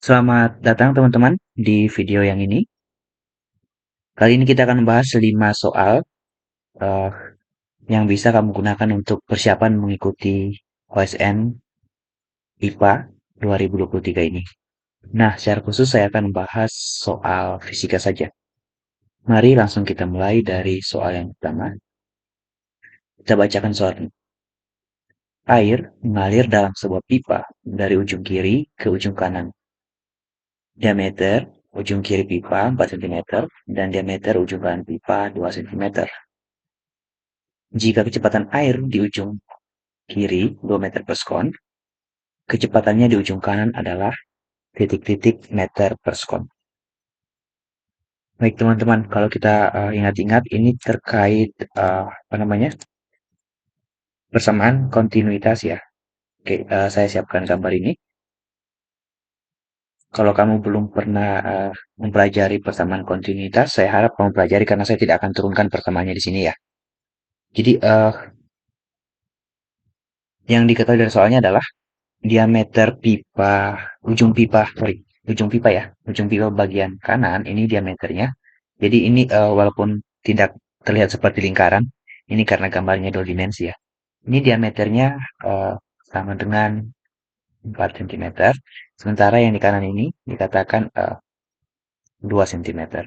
Selamat datang teman-teman di video yang ini. Kali ini kita akan membahas 5 soal eh, yang bisa kamu gunakan untuk persiapan mengikuti OSN IPA 2023 ini. Nah, secara khusus saya akan membahas soal fisika saja. Mari langsung kita mulai dari soal yang pertama. Kita bacakan soal. Air mengalir dalam sebuah pipa dari ujung kiri ke ujung kanan. Diameter ujung kiri pipa 4 cm dan diameter ujung kanan pipa 2 cm. Jika kecepatan air di ujung kiri 2 meter per sekon, kecepatannya di ujung kanan adalah titik-titik meter per sekon. Baik teman-teman, kalau kita ingat-ingat ini terkait apa namanya persamaan kontinuitas ya. Oke, saya siapkan gambar ini. Kalau kamu belum pernah mempelajari persamaan kontinuitas, saya harap kamu pelajari karena saya tidak akan turunkan persamaannya di sini ya. Jadi yang diketahui dari soalnya adalah diameter pipa, ujung pipa ya, ujung pipa bagian kanan ini diameternya. Jadi ini walaupun tidak terlihat seperti lingkaran, ini karena gambarnya dua dimensi ya. Ini diameternya eh, sama dengan 4 cm, sementara yang di kanan ini dikatakan 2 cm.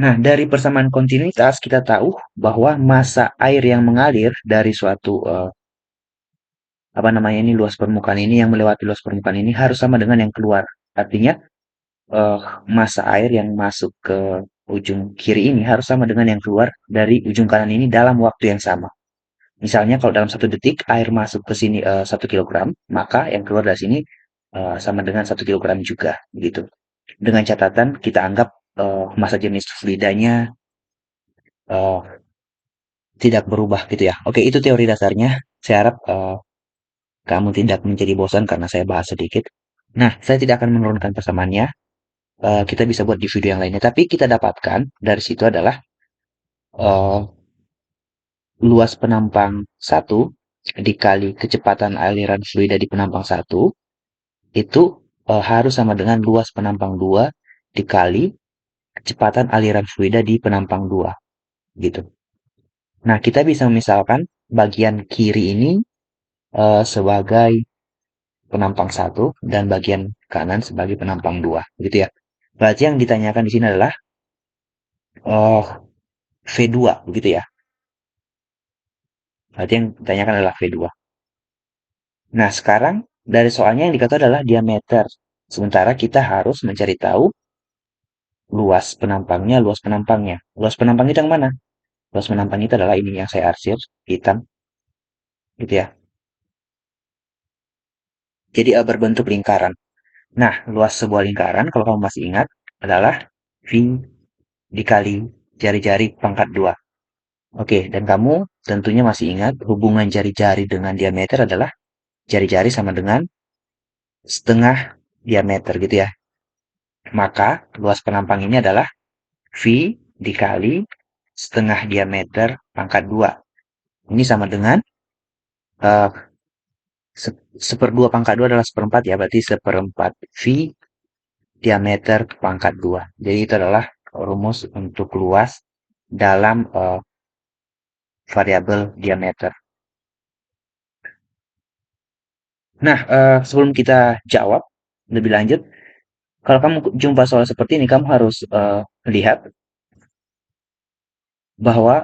Nah, dari persamaan kontinuitas kita tahu bahwa massa air yang mengalir dari suatu apa namanya ini luas permukaan ini yang melewati luas permukaan ini harus sama dengan yang keluar. Artinya eh, massa air yang masuk ke ujung kiri ini harus sama dengan yang keluar dari ujung kanan ini dalam waktu yang sama. Misalnya kalau dalam 1 detik air masuk ke sini 1 kilogram, maka yang keluar dari sini sama dengan 1 kilogram juga, gitu. Dengan catatan kita anggap massa jenis fluidanya eh, tidak berubah gitu ya. Oke, itu teori dasarnya. Saya harap kamu tidak menjadi bosan karena saya bahas sedikit. Nah, saya tidak akan menurunkan persamaannya. Kita bisa buat di video yang lainnya. Tapi kita dapatkan dari situ adalah eh, luas penampang satu dikali kecepatan aliran fluida di penampang satu itu harus sama dengan luas penampang 2 dikali kecepatan aliran fluida di penampang 2 gitu. Nah, kita bisa memisalkan bagian kiri ini sebagai penampang satu dan bagian kanan sebagai penampang 2 gitu ya. Berarti yang ditanyakan di sini adalah V2 begitu ya. Berarti yang ditanyakan adalah V2. Nah, sekarang dari soalnya yang dikatakan adalah diameter. Sementara kita harus mencari tahu luas penampangnya, luas penampangnya. Luas penampang itu yang mana? Luas penampang itu adalah ini yang saya arsir, hitam, gitu ya. Jadi berbentuk lingkaran. Nah, luas sebuah lingkaran, kalau kamu masih ingat, adalah V dikali jari-jari pangkat 2. Oke, dan kamu tentunya masih ingat hubungan jari-jari dengan diameter adalah jari-jari sama dengan setengah diameter gitu ya. Maka luas penampang ini adalah V dikali setengah diameter pangkat 2. Ini sama dengan eh, seperdua pangkat 2 adalah seperempat ya, berarti seperempat V diameter pangkat 2. Jadi itu adalah rumus untuk luas dalam variabel diameter. Nah, sebelum kita jawab lebih lanjut, kalau kamu jumpa soal seperti ini, kamu harus lihat bahwa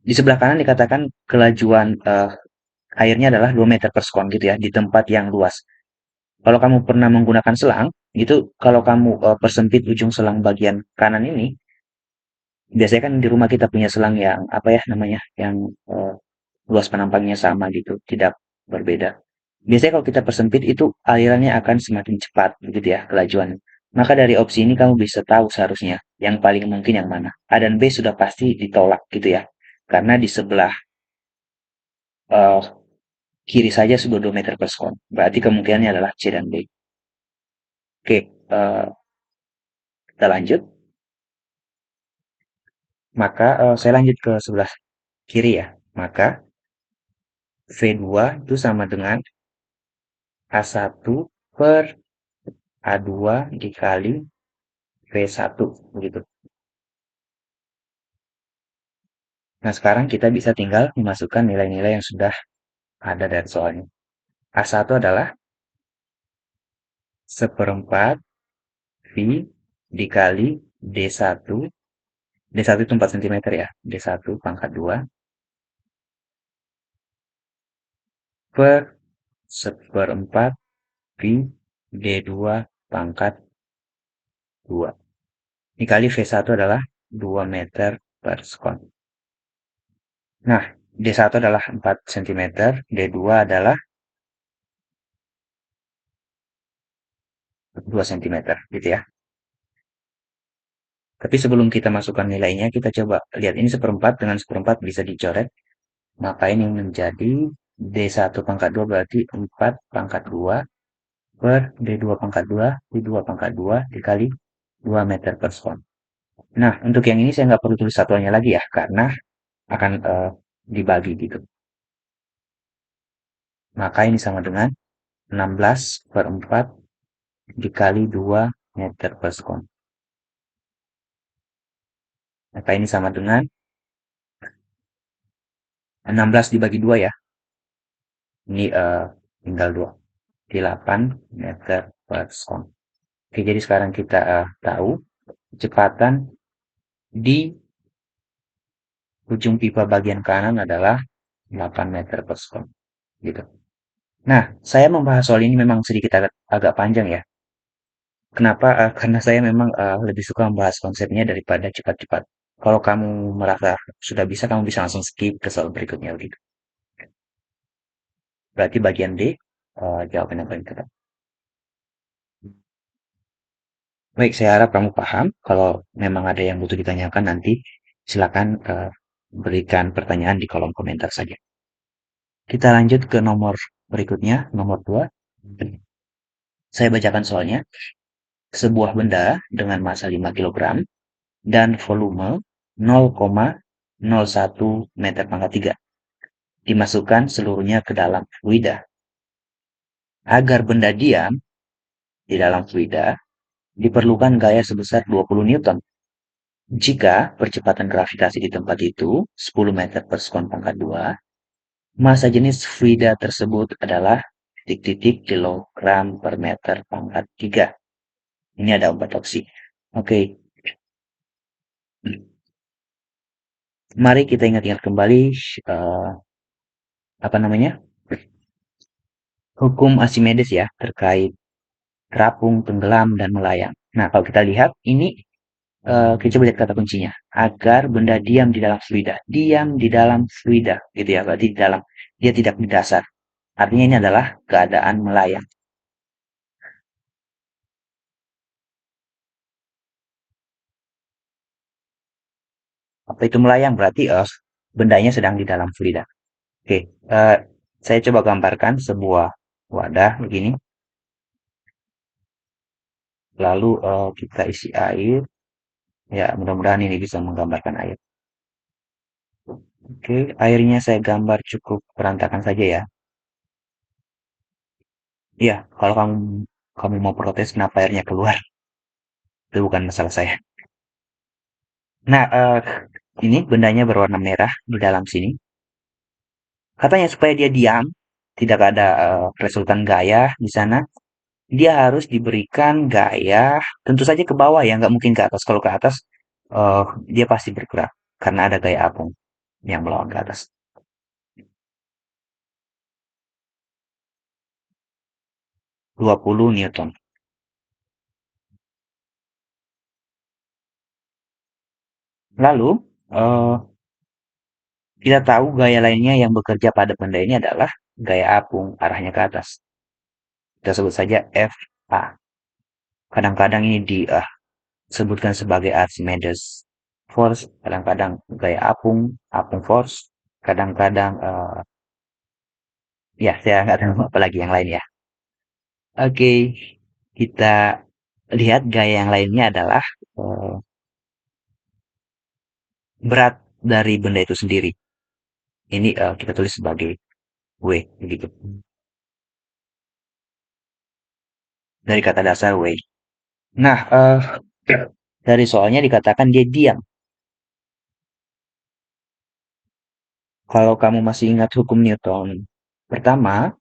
di sebelah kanan dikatakan kelajuan airnya adalah 2 meter per sekon gitu ya, di tempat yang luas. Kalau kamu pernah menggunakan selang, gitu, kalau kamu persempit ujung selang bagian kanan ini, biasanya kan di rumah kita punya selang yang apa ya namanya, yang eh, luas penampangnya sama gitu, tidak berbeda. Biasanya kalau kita persempit itu alirannya akan semakin cepat begitu ya kelajuan. Maka dari opsi ini kamu bisa tahu seharusnya yang paling mungkin yang mana. A dan B sudah pasti ditolak gitu ya. Karena di sebelah eh, kiri saja sudah 2 meter per sekon. Berarti kemungkinannya adalah C dan B. Oke, kita lanjut. Maka saya lanjut ke sebelah kiri ya. Maka V2 itu sama dengan A1 per A2 dikali V1, begitu. Nah, sekarang kita bisa tinggal memasukkan nilai-nilai yang sudah ada dari soalnya. A1 adalah seperempat V dikali D1. D1 itu 4 cm ya. D1 pangkat 2 per seperempat V D2 pangkat 2. Dikali V1 adalah 2 meter per sekon. Nah, D1 adalah 4 cm, D2 adalah 2 cm, gitu ya. Tapi sebelum kita masukkan nilainya, kita coba lihat ini seperempat dengan seperempat bisa dicoret. Maka ini menjadi D1 pangkat 2 berarti 4 pangkat 2 per D2 pangkat 2, D2 pangkat 2 dikali 2 meter per sekon. Nah, untuk yang ini saya nggak perlu tulis satuannya lagi ya, karena akan dibagi gitu. Maka ini sama dengan 16 per 4 dikali 2 meter per sekon. Maka ini sama dengan 16 dibagi 2 ya. Ini tinggal 2. 8 meter per sekon. Oke, jadi sekarang kita tahu kecepatan di ujung pipa bagian kanan adalah 8 meter per sekon. Gitu. Nah, saya membahas soal ini memang sedikit agak panjang ya. Kenapa? Karena saya memang lebih suka membahas konsepnya daripada cepat-cepat. Kalau kamu merasa sudah bisa, kamu bisa langsung skip ke soal berikutnya gitu. Berarti bagian D, jawaban yang paling tepat. Baik, saya harap kamu paham. Kalau memang ada yang butuh ditanyakan nanti, silakan berikan pertanyaan di kolom komentar saja. Kita lanjut ke nomor berikutnya, nomor 2. Saya bacakan soalnya. Sebuah benda dengan massa 5 kilogram dan volume 0,01 meter pangkat 3 dimasukkan seluruhnya ke dalam fluida. Agar benda diam di dalam fluida, diperlukan gaya sebesar 20 Newton. Jika percepatan gravitasi di tempat itu 10 meter per sekon pangkat 2, massa jenis fluida tersebut adalah titik-titik kilogram per meter pangkat 3. Ini ada 4 opsi. Oke, mari kita ingat-ingat kembali uh, apa namanya hukum Archimedes ya terkait terapung, tenggelam, dan melayang. Nah, kalau kita lihat ini kita coba lihat kata kuncinya. Agar benda diam di dalam fluida. Diam di dalam fluida, gitu ya. Berarti di dalam, dia tidak di dasar. Artinya ini adalah keadaan melayang. Apa itu melayang? Berarti bendanya sedang di dalam fluida. Oke, saya coba gambarkan sebuah wadah begini. Lalu kita isi air. Ya, mudah-mudahan ini bisa menggambarkan air. Oke, airnya saya gambar cukup berantakan saja ya. Iya, kalau kamu kamu mau protes kenapa airnya keluar, itu bukan masalah saya. Nah, ini bendanya berwarna merah di dalam sini. Katanya supaya dia diam, tidak ada resultan gaya di sana, dia harus diberikan gaya, tentu saja ke bawah ya, nggak mungkin ke atas. Kalau ke atas, eh, dia pasti bergerak karena ada gaya apung yang melawan ke atas. 20 Newton. Lalu, eh, kita tahu gaya lainnya yang bekerja pada benda ini adalah gaya apung arahnya ke atas. Kita sebut saja FA. Kadang-kadang ini disebutkan sebagai Archimedes force, kadang-kadang gaya apung, apung force, kadang-kadang ya saya nggak tahu apa lagi yang lain ya. Oke, kita lihat gaya yang lainnya adalah eh, berat dari benda itu sendiri. Ini kita tulis sebagai W, begitu. dari kata dasar weight. Nah, dari soalnya dikatakan dia diam. Kalau kamu masih ingat hukum Newton pertama,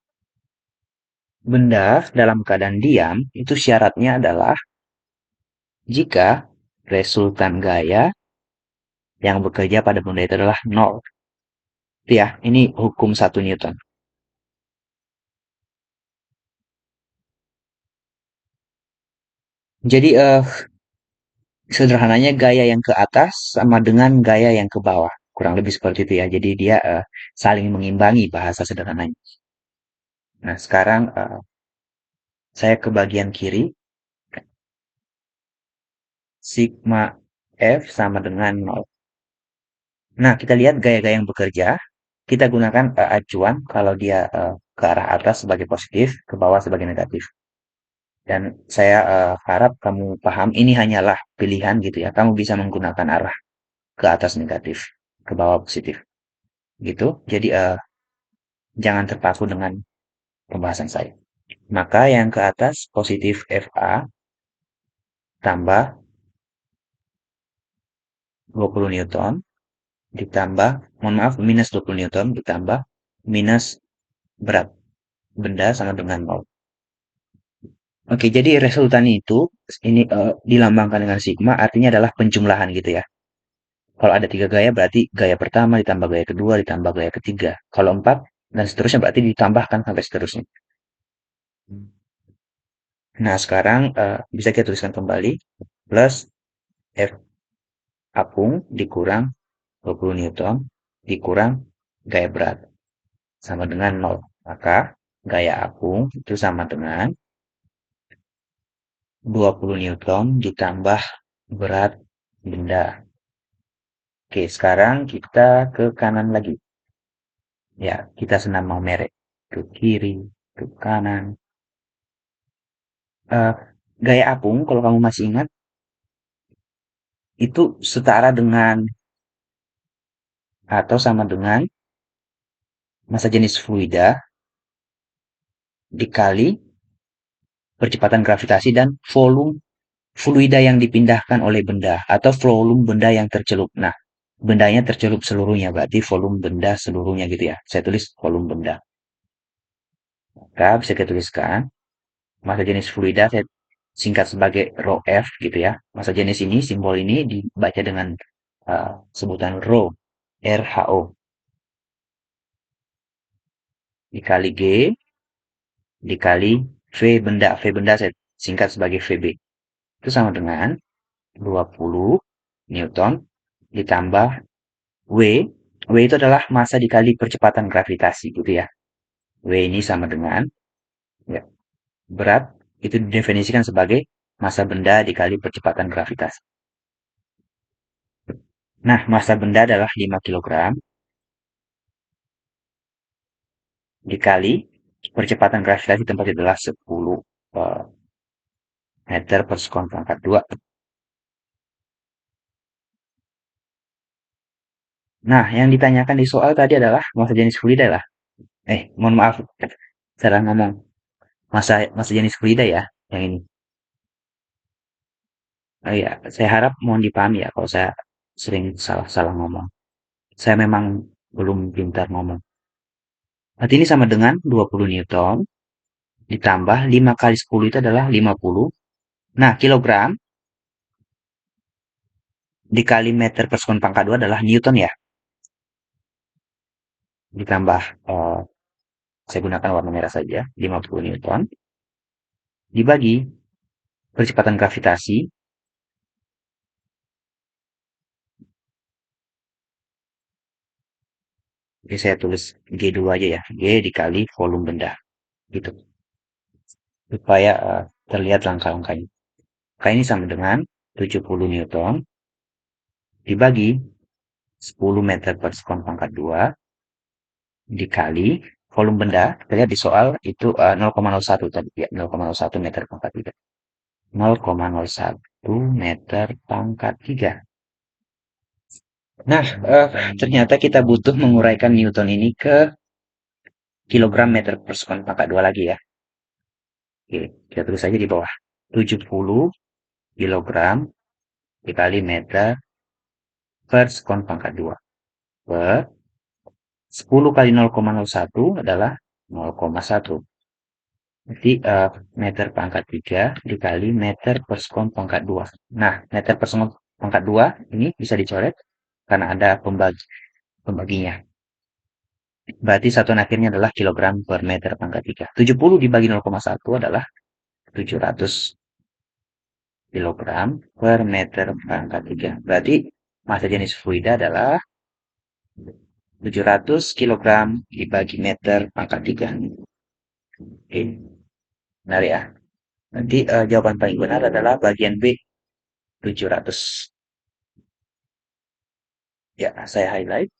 benda dalam keadaan diam itu syaratnya adalah jika resultan gaya yang bekerja pada benda itu adalah nol. Itu ya, ini hukum satu Newton. Jadi sederhananya gaya yang ke atas sama dengan gaya yang ke bawah. Kurang lebih seperti itu ya. Jadi dia saling mengimbangi bahasa sederhananya. Nah, sekarang saya ke bagian kiri. Sigma F sama dengan nol. Nah, kita lihat gaya-gaya yang bekerja. Kita gunakan acuan kalau dia ke arah atas sebagai positif, ke bawah sebagai negatif. Dan saya harap kamu paham ini hanyalah pilihan gitu ya. Kamu bisa menggunakan arah ke atas negatif, ke bawah positif. Gitu. Jadi jangan terpaku dengan pembahasan saya. Maka yang ke atas positif FA tambah 20 Newton ditambah, mohon maaf, minus 20 Newton ditambah minus berat benda sama dengan nol. Oke, jadi resultan itu ini dilambangkan dengan sigma artinya adalah penjumlahan gitu ya. Kalau ada tiga gaya berarti gaya pertama ditambah gaya kedua ditambah gaya ketiga. Kalau empat dan seterusnya berarti ditambahkan sampai seterusnya. Nah, sekarang bisa kita tuliskan kembali plus F apung dikurang 20 Newton dikurang gaya berat sama dengan nol. Maka gaya apung itu sama dengan 20 Newton ditambah berat benda. Oke, sekarang kita ke kanan lagi. Ya, kita senam mau merek. Ke kiri, ke kanan. Eh, gaya apung, kalau kamu masih ingat, itu setara dengan atau sama dengan massa jenis fluida dikali percepatan gravitasi dan volume fluida yang dipindahkan oleh benda atau volume benda yang tercelup. Nah, bendanya tercelup seluruhnya, berarti volume benda seluruhnya gitu ya. Saya tulis volume benda. Maka bisa kita tuliskan massa jenis fluida saya singkat sebagai rho F gitu ya. Massa jenis ini, simbol ini dibaca dengan sebutan rho, RHO, dikali G, dikali V benda. V benda saya singkat sebagai VB. Itu sama dengan 20 Newton ditambah W. W itu adalah massa dikali percepatan gravitasi gitu ya. W ini sama dengan ya, berat itu didefinisikan sebagai massa benda dikali percepatan gravitasi. Nah, massa benda adalah 5 kilogram dikali percepatan gravitasi tempat itu adalah 10 meter per sekon pangkat 2. Nah, yang ditanyakan di soal tadi adalah massa jenis fluida lah. Mohon maaf, salah ngomong. Massa massa jenis fluida ya, yang ini. Oh iya, saya harap mohon dipahami ya kalau saya sering salah-salah ngomong. Saya memang belum pintar ngomong. Berarti ini sama dengan 20 Newton ditambah 5 kali 10 itu adalah 50. Nah, kilogram dikali meter per sekon pangkat 2 adalah Newton ya. Ditambah, saya gunakan warna merah saja, 50 Newton. Dibagi percepatan gravitasi. Oke, saya tulis G dulu aja ya. G dikali volume benda. Gitu. Supaya terlihat langkah-langkahnya. Maka ini sama dengan 70 Newton dibagi 10 meter per sekon pangkat 2 dikali volume benda. Kita lihat di soal itu 0,01 tadi ya, 0,01 meter pangkat 3. 0,01 meter pangkat 3. Nah, ternyata kita butuh menguraikan Newton ini ke kilogram meter per sekon pangkat 2 lagi ya. Oke, kita tulis saja di bawah. 70 kilogram dikali meter per sekon pangkat 2 per 10 kali 0,01 adalah 0,1. Jadi meter pangkat 3 dikali meter per sekon pangkat 2. Nah, meter per sekon pangkat 2 ini bisa dicoret karena ada pembaginya. Berarti satuan akhirnya adalah kilogram per meter pangkat 3. 70 dibagi 0,1 adalah 700 kilogram per meter pangkat 3. Berarti massa jenis fluida adalah 700 kilogram dibagi meter pangkat 3. Oke, benar ya. Nanti jawaban paling benar adalah bagian B, 700. Ya, saya highlight.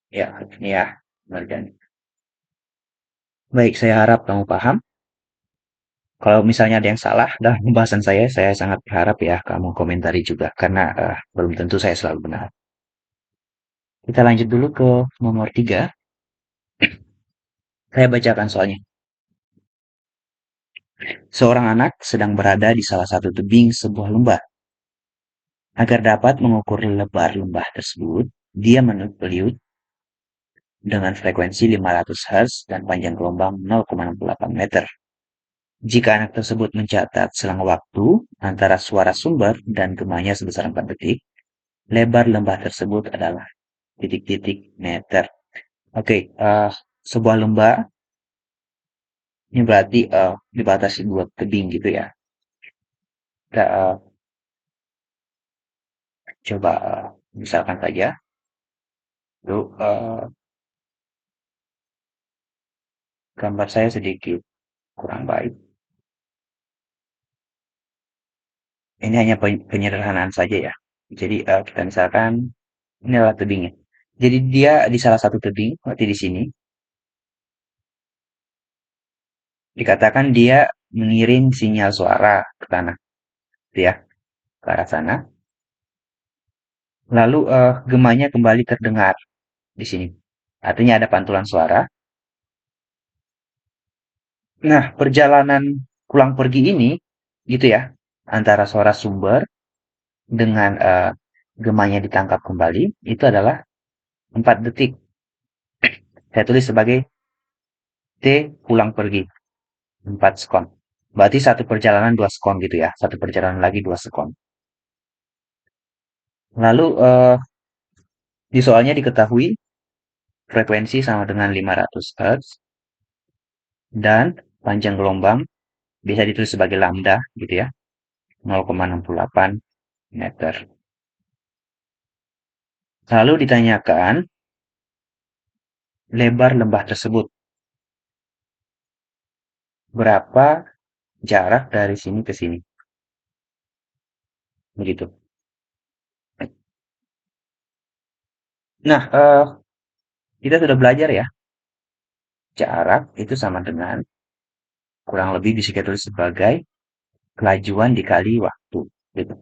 Ya, ini ya. Benar kan? Baik, saya harap kamu paham. Kalau misalnya ada yang salah dalam pembahasan saya sangat berharap ya kamu komentari juga. Karena belum tentu saya selalu benar. Kita lanjut dulu ke nomor 3. Saya bacakan soalnya. Seorang anak sedang berada di salah satu tebing sebuah lembah. Agar dapat mengukur lebar lembah tersebut, dia meniup dengan frekuensi 500 Hz dan panjang gelombang 0,68 meter. Jika anak tersebut mencatat selang waktu antara suara sumber dan gemanya sebesar 4 detik, lebar lembah tersebut adalah titik-titik meter. Oke, sebuah lembah ini berarti dibatasi dua tebing gitu ya. Kita coba misalkan saja, lalu gambar saya sedikit kurang baik. Ini hanya penyederhanaan saja ya. Jadi kita misalkan ini adalah tebingnya. Jadi dia di salah satu tebing, berarti di sini dikatakan dia mengirim sinyal suara ke tanah, gitu ya, ke arah sana. Lalu gemanya kembali terdengar di sini. Artinya ada pantulan suara. Nah, perjalanan pulang pergi ini, gitu ya, antara suara sumber dengan gemanya ditangkap kembali, itu adalah 4 detik. Saya tulis sebagai T pulang pergi, 4 sekon. Berarti satu perjalanan 2 sekon gitu ya. Satu perjalanan lagi 2 sekon. Lalu di soalnya diketahui frekuensi sama dengan 500 Hz dan panjang gelombang bisa ditulis sebagai lambda gitu ya. 0,68 meter. Lalu ditanyakan lebar lembah tersebut. Berapa jarak dari sini ke sini? Begitu. Nah, kita sudah belajar ya. Jarak itu sama dengan kurang lebih bisa kita tulis sebagai kelajuan dikali waktu. Gitu.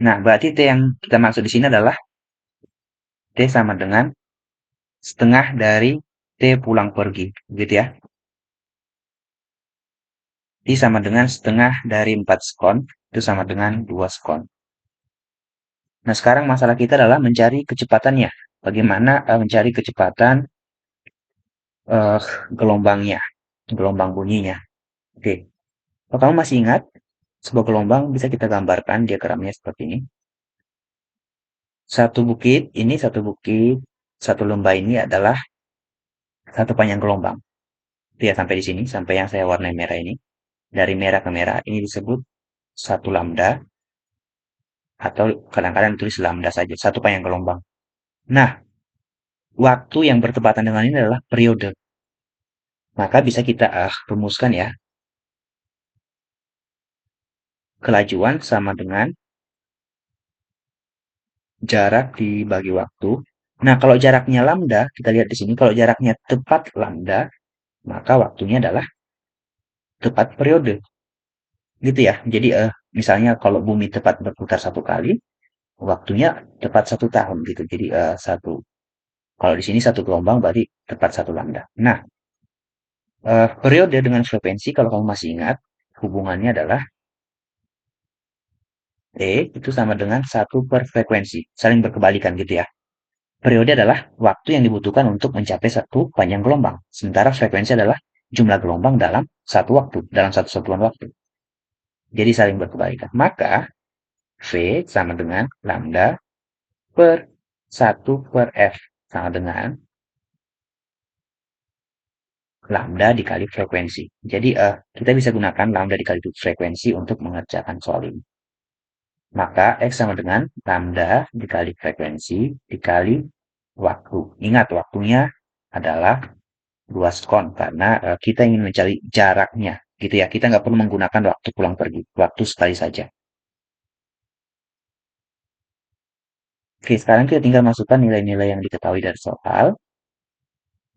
Nah, berarti T yang kita maksud di sini adalah T sama dengan setengah dari T pulang pergi. Gitu ya. T sama dengan setengah dari 4 sekon. Itu sama dengan 2 sekon. Nah, sekarang masalah kita adalah mencari kecepatannya. Bagaimana mencari kecepatan eh, gelombangnya, gelombang bunyinya. Oke, kalau kamu masih ingat, sebuah gelombang bisa kita gambarkan diagramnya seperti ini. Satu lembah ini adalah satu panjang gelombang. Itu ya sampai di sini, sampai yang saya warnai merah ini. Dari merah ke merah, ini disebut satu lambda, atau kadang-kadang ditulis lambda saja, satu panjang gelombang. Nah, waktu yang bertepatan dengan ini adalah periode. Maka bisa kita rumuskan ya, kelajuan sama dengan jarak dibagi waktu. Nah, kalau jaraknya lambda, kita lihat di sini, kalau jaraknya tepat lambda, maka waktunya adalah tepat periode. Gitu ya. Jadi, misalnya kalau bumi tepat berputar 1 kali, waktunya tepat 1 tahun gitu. Jadi, Kalau di sini satu gelombang berarti tepat satu lambda. Nah, periode dengan frekuensi kalau kamu masih ingat, hubungannya adalah T itu sama dengan satu per frekuensi, saling berkebalikan gitu ya. Periode adalah waktu yang dibutuhkan untuk mencapai satu panjang gelombang, sementara frekuensi adalah jumlah gelombang dalam satu waktu, dalam satu satuan waktu. Jadi saling berkebalikan. Maka V sama dengan lambda per satu per F sama dengan lambda dikali frekuensi. Jadi kita bisa gunakan lambda dikali frekuensi untuk mengerjakan soal ini. Maka X sama dengan lambda dikali frekuensi dikali waktu. Ingat, waktunya adalah 2 sekon karena kita ingin mencari jaraknya. Gitu ya, kita nggak perlu menggunakan waktu pulang pergi. Waktu sekali saja. Oke, sekarang kita tinggal masukkan nilai-nilai yang diketahui dari soal.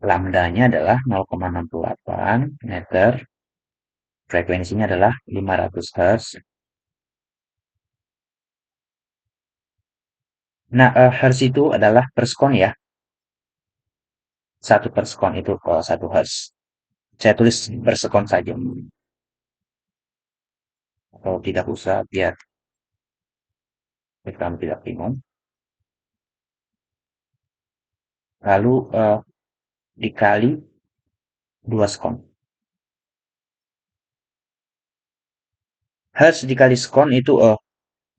Lambdanya adalah 0,68 meter. Frekuensinya adalah 500 Hz. Nah, Hertz itu adalah per sekon ya. Satu per sekon itu satu Hertz. Saya tulis per sekon saja. Atau tidak usah biar kamu tidak bingung. Lalu dikali 2 sekon. Hertz dikali sekon itu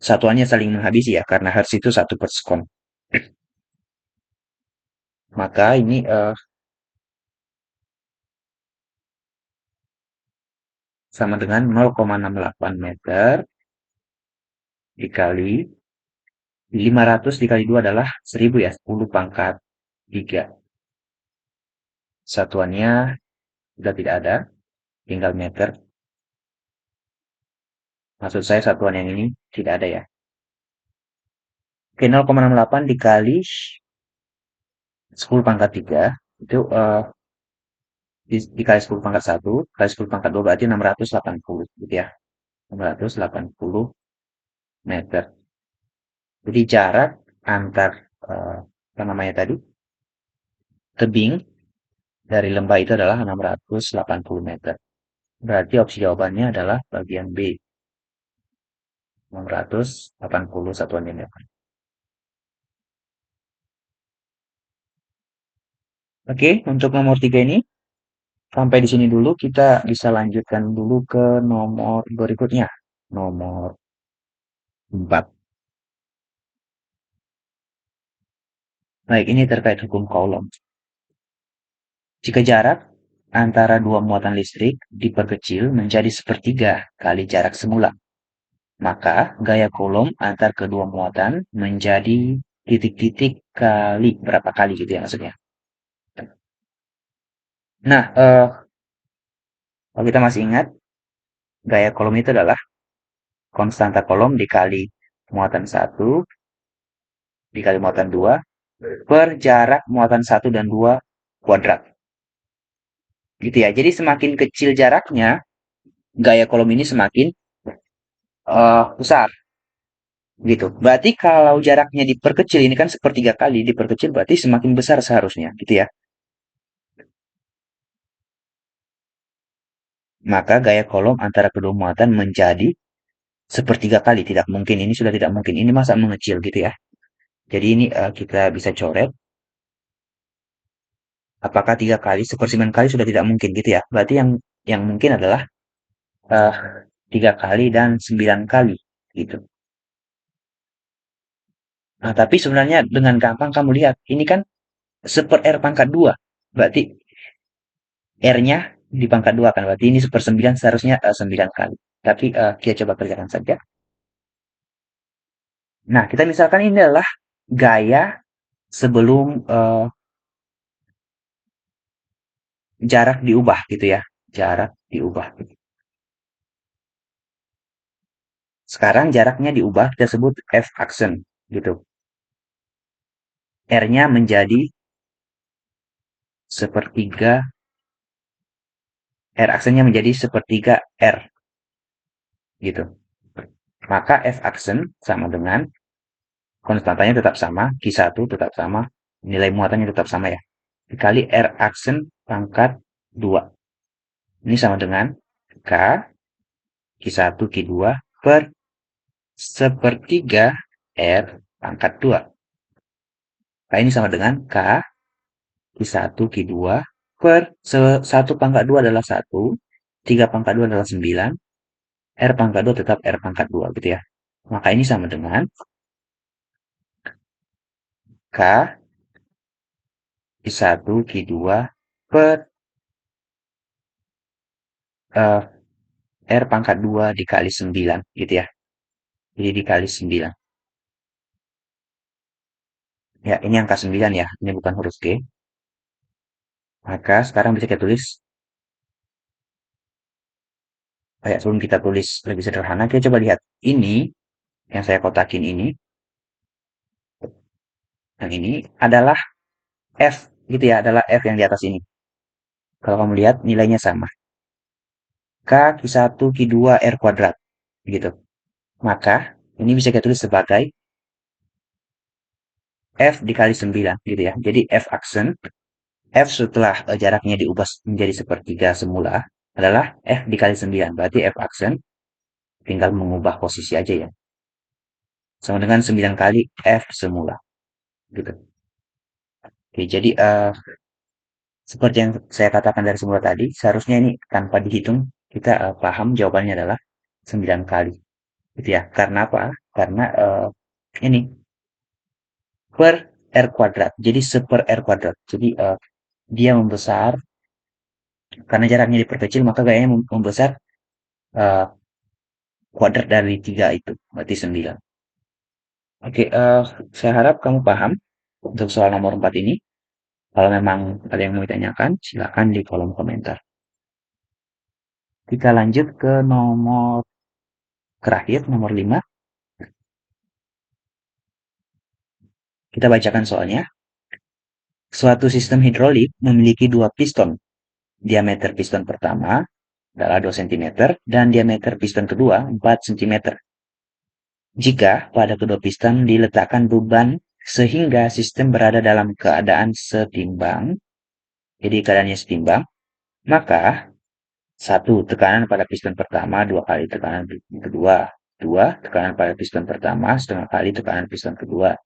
satuannya saling menghabisi ya. Karena Hertz itu satu per sekon. Maka ini sama dengan 0,68 meter dikali 500 dikali 2 adalah 1000 ya, 10 pangkat 3. Satuannya sudah tidak ada, tinggal meter. Maksud saya satuan yang ini tidak ada ya. Oke, 0,68 dikali 10 pangkat 3, itu dikali 10 pangkat 1, kali 10 pangkat 2 berarti 680 gitu ya. 680 meter. Jadi jarak antar apa namanya tadi? Tebing dari lembah itu adalah 680 meter. Berarti opsi jawabannya adalah bagian B. 680 satuan meter. Oke, untuk nomor 3 ini sampai di sini dulu. Kita bisa lanjutkan dulu ke nomor berikutnya. Nomor 4. Baik, ini terkait hukum Coulomb. Jika jarak antara dua muatan listrik diperkecil menjadi sepertiga kali jarak semula, maka gaya Coulomb antar kedua muatan menjadi titik-titik kali berapa kali gitu ya maksudnya. Nah, kalau kita masih ingat, gaya Coulomb itu adalah konstanta Coulomb dikali muatan satu dikali muatan 2 per jarak muatan satu dan 2 kuadrat. Gitu ya. Jadi semakin kecil jaraknya, gaya Coulomb ini semakin besar. Gitu. Berarti kalau jaraknya diperkecil, ini kan sepertiga kali diperkecil, berarti semakin besar seharusnya. Gitu ya. Maka gaya Coulomb antara kedua muatan menjadi sepertiga kali. Tidak mungkin. Ini sudah tidak mungkin. Ini masa mengecil gitu ya. Jadi ini kita bisa coret. Apakah 3 kali, 1/9 kali sudah tidak mungkin gitu ya. Berarti yang mungkin adalah eh, 3 kali dan 9 kali gitu. Nah, tapi sebenarnya dengan gampang kamu lihat, ini kan seper R pangkat 2. Berarti R-nya di pangkat 2 kan. Berarti ini 1/9 seharusnya 9 kali. Tapi kita coba kerjakan saja. Nah, kita misalkan ini adalah gaya sebelum jarak diubah gitu ya. Jarak diubah. Sekarang jaraknya diubah, kita sebut F aksen gitu. R-nya menjadi sepertiga, R aksennya menjadi sepertiga R gitu. Maka F aksen sama dengan konstantanya tetap sama, Q1 tetap sama, nilai muatannya tetap sama ya. Dikali R aksen pangkat 2. Ini sama dengan K, Q1, Q2 per sepertiga R pangkat 2. K ini sama dengan K, Q1, Q2 per 1 pangkat 2 adalah 1, 3 pangkat 2 adalah 9, R pangkat 2 tetap R pangkat 2 gitu ya. Maka ini sama dengan K, Q1, Q2 per eh, R pangkat 2 dikali 9 gitu ya. Jadi dikali 9. Ya, ini angka 9 ya. Ini bukan huruf G. Maka sekarang bisa kita tulis, kayak sebelum kita tulis lebih sederhana, kita coba lihat. Ini, yang saya kotakin ini, yang ini adalah F gitu ya, adalah F yang di atas ini. Kalau kamu lihat nilainya sama. K, Q1, Q2, R kuadrat. Gitu. Maka, ini bisa kita tulis sebagai F dikali 9 gitu ya. Jadi F aksen, F setelah jaraknya diubah menjadi sepertiga semula adalah F dikali 9. Berarti F aksen tinggal mengubah posisi aja ya. Sama dengan 9 kali F semula. Gitu. Oke, jadi seperti yang saya katakan dari semula tadi, seharusnya ini tanpa dihitung, kita paham jawabannya adalah 9 kali. Gitu ya. Karena apa? Karena ini per R kuadrat. Jadi seper R kuadrat. Jadi dia membesar, karena jaraknya diperkecil, maka gayanya membesar eh, kuadrat dari 3 itu. Berarti 9. Oke, saya harap kamu paham untuk soal nomor 4 ini. Kalau memang ada yang mau ditanyakan, silakan di kolom komentar. Kita lanjut ke nomor terakhir, nomor 5. Kita bacakan soalnya. Suatu sistem hidrolik memiliki dua piston. Diameter piston pertama adalah 2 cm dan diameter piston kedua 4 cm. Jika pada kedua piston diletakkan beban sehingga sistem berada dalam keadaan setimbang, jadi keadaannya setimbang, maka satu, tekanan pada piston pertama dua kali tekanan kedua. Dua, tekanan pada piston pertama setengah kali tekanan piston kedua.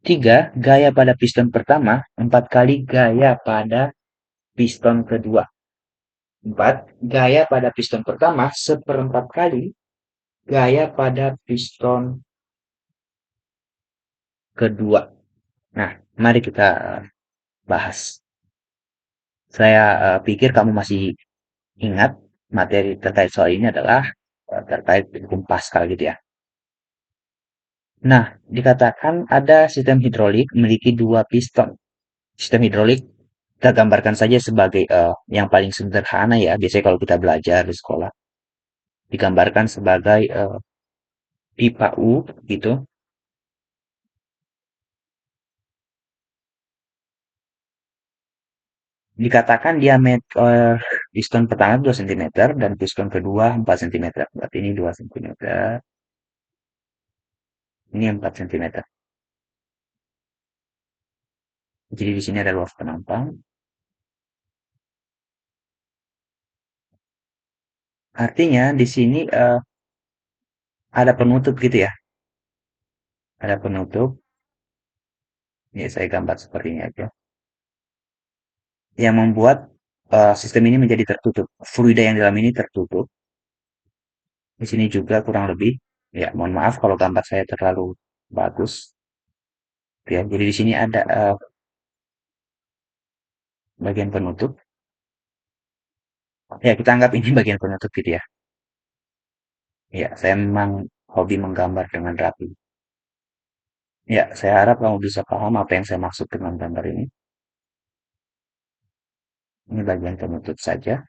Tiga, gaya pada piston pertama empat kali gaya pada piston kedua. Empat, gaya pada piston pertama seperempat kali gaya pada piston kedua. Nah, mari kita bahas. Saya pikir kamu masih ingat materi terkait soal ini adalah terkait hukum Pascal gitu ya. Nah, dikatakan ada sistem hidrolik memiliki dua piston. Sistem hidrolik kita gambarkan saja sebagai yang paling sederhana ya. Biasanya kalau kita belajar di sekolah digambarkan sebagai pipa U gitu. Dikatakan diameter piston pertama 2 cm dan piston kedua 4 cm. Berarti ini 2 cm, ini 4 cm. Jadi di sini ada luas penampang. Artinya di sini ada penutup gitu ya. Ada penutup. Ya, saya gambar seperti ini aja. Yang membuat sistem ini menjadi tertutup. Fluida yang dalam ini tertutup. Di sini juga kurang lebih. Ya, mohon maaf kalau gambar saya terlalu bagus. Ya, jadi di sini ada bagian penutup. Ya, kita anggap ini bagian penutup gitu ya. Ya, saya memang hobi menggambar dengan rapi. Ya, saya harap kamu bisa paham apa yang saya maksud dengan gambar ini. Ini bagian penutup saja.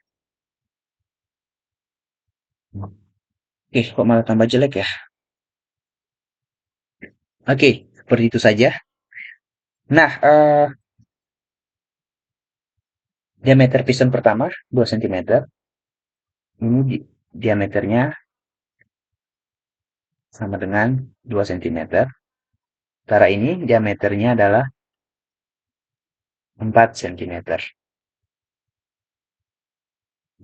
Kok malah tambah jelek ya? Oke, seperti itu saja. Nah, diameter piston pertama 2 cm. Ini diameternya sama dengan 2 cm. Sementara ini diameternya adalah 4 cm.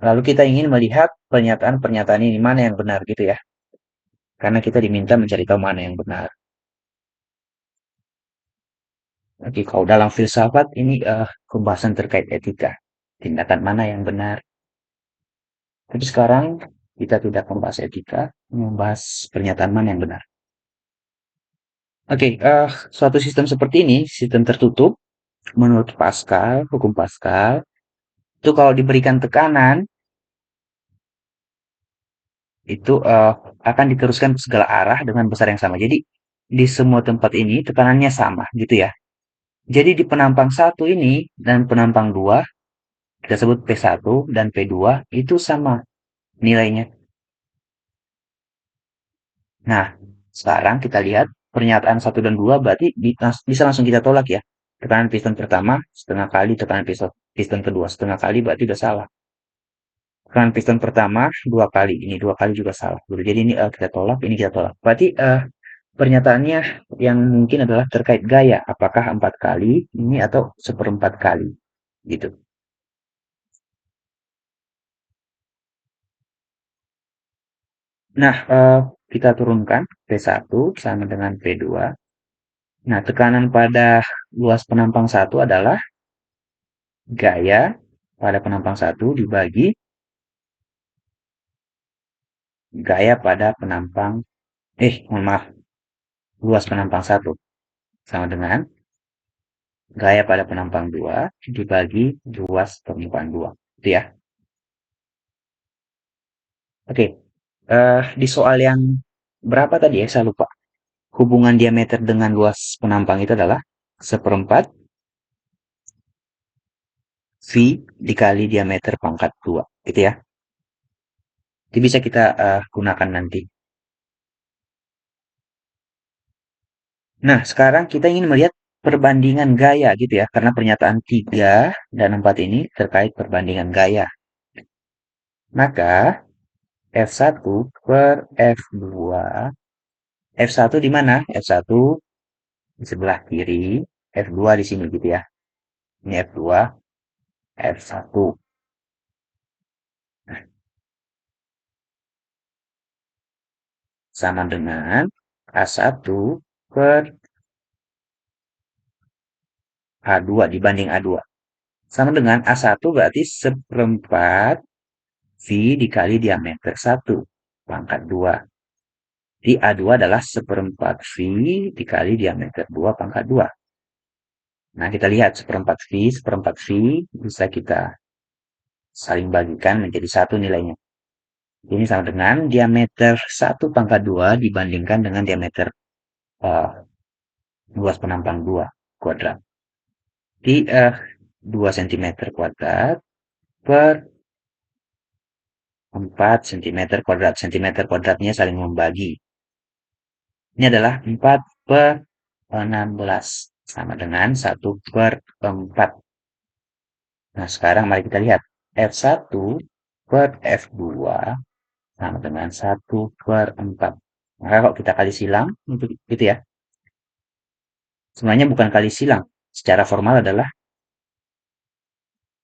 Lalu kita ingin melihat pernyataan-pernyataan ini mana yang benar gitu ya. Karena kita diminta mencari tahu mana yang benar. Oke, kalau dalam filsafat ini pembahasan terkait etika. Tindakan mana yang benar. Tapi sekarang kita tidak membahas etika, membahas pernyataan mana yang benar. Oke, suatu sistem seperti ini, sistem tertutup, menurut Pascal, hukum Pascal, itu kalau diberikan tekanan, itu akan diteruskan ke segala arah dengan besar yang sama. Jadi, di semua tempat ini tekanannya sama, gitu ya. Jadi, di penampang satu ini dan penampang 2 kita sebut P1 dan P2, itu sama nilainya. Nah, sekarang kita lihat pernyataan satu dan 2 berarti bisa langsung kita tolak ya. Tekanan piston pertama setengah kali tekanan piston kedua setengah kali berarti udah salah. Tekanan piston pertama 2 kali, ini 2 kali juga salah. Jadi ini kita tolak, ini kita tolak. Berarti pernyataannya yang mungkin adalah terkait gaya. Apakah 4 kali ini atau seperempat kali gitu. Nah, kita turunkan P1 sama dengan P2. Nah, tekanan pada luas penampang satu adalah gaya pada penampang satu dibagi gaya pada penampang, mohon maaf, luas penampang satu sama dengan gaya pada penampang 2 dibagi luas penampang 2. Itu ya. Oke, di soal yang berapa tadi ya, saya lupa. Hubungan diameter dengan luas penampang itu adalah seperempat V dikali diameter pangkat 2. Gitu ya. Itu bisa kita gunakan nanti. Nah, sekarang kita ingin melihat perbandingan gaya gitu ya, karena pernyataan 3 dan 4 ini terkait perbandingan gaya. Maka F1 per F2, F1 di mana? F1 di sebelah kiri, F2 di sini gitu ya. Ini F2, F1. Sama dengan A1 per A2 dibanding A2. Sama dengan A1 berarti seperempat V dikali diameter 1 pangkat 2. Di A2 adalah seperempat V dikali diameter 2 pangkat 2. Nah, kita lihat seperempat V bisa kita saling bagikan menjadi satu nilainya. Ini sama dengan diameter 1 pangkat 2 dibandingkan dengan diameter uh, luas penampang 2 kuadrat. Di 2 cm kuadrat per 4 cm kuadrat. Cm kuadratnya saling membagi. Ini adalah 4 per 16. Sama dengan 1/4. Nah, sekarang mari kita lihat. F1 per F2 sama dengan 1/4. Maka kalau kita kali silang, gitu ya. Sebenarnya bukan kali silang. Secara formal adalah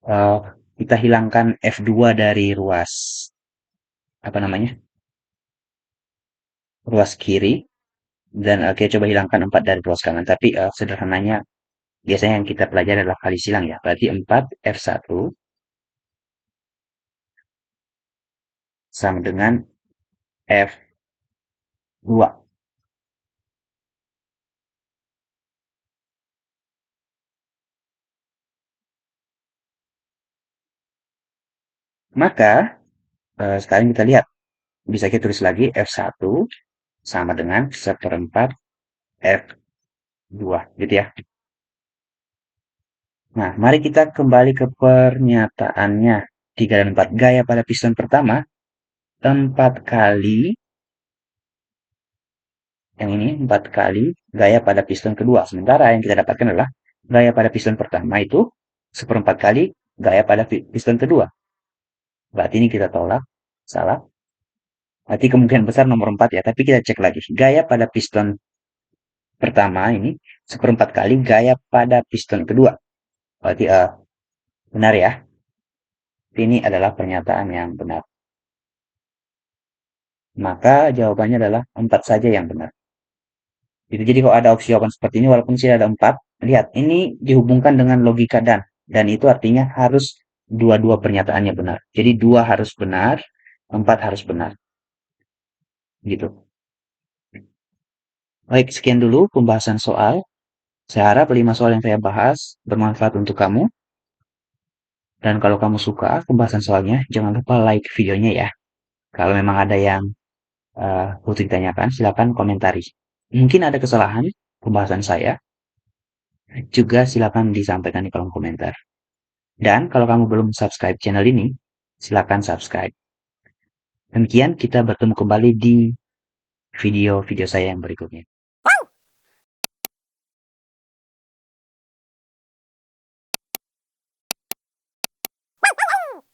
eh, kita hilangkan F2 dari ruas, apa namanya, ruas kiri. Dan kita coba hilangkan 4 dari ruas kanan. Tapi sederhananya, biasanya yang kita pelajari adalah kali silang ya. Berarti 4 F1 sama dengan F2. Maka, sekarang kita lihat. Bisa kita tulis lagi F1 sama dengan seperempat F2. Gitu ya. Nah, mari kita kembali ke pernyataannya. 3 dan 4. Gaya pada piston pertama, 4 kali, yang ini 4 kali gaya pada piston kedua. Sementara yang kita dapatkan adalah gaya pada piston pertama itu seperempat kali gaya pada piston kedua. Berarti ini kita tolak. Salah. Berarti kemungkinan besar nomor 4 ya. Tapi kita cek lagi. Gaya pada piston pertama ini seperempat kali gaya pada piston kedua. Berarti benar ya. Ini adalah pernyataan yang benar. Maka jawabannya adalah 4 saja yang benar. Jadi kalau ada opsi jawaban seperti ini, walaupun sih ada 4, lihat ini dihubungkan dengan logika dan itu artinya harus dua-dua pernyataannya benar. Jadi 2 harus benar, 4 harus benar. Gitu. Baik, sekian dulu pembahasan soal. Saya harap 5 soal yang saya bahas bermanfaat untuk kamu. Dan kalau kamu suka pembahasan soalnya, jangan lupa like videonya ya. Kalau memang ada yang butuh ditanyakan, silakan komentari. Mungkin ada kesalahan pembahasan saya, juga silakan disampaikan di kolom komentar. Dan kalau kamu belum subscribe channel ini, silakan subscribe. Demikian kita bertemu kembali di video-video saya yang berikutnya.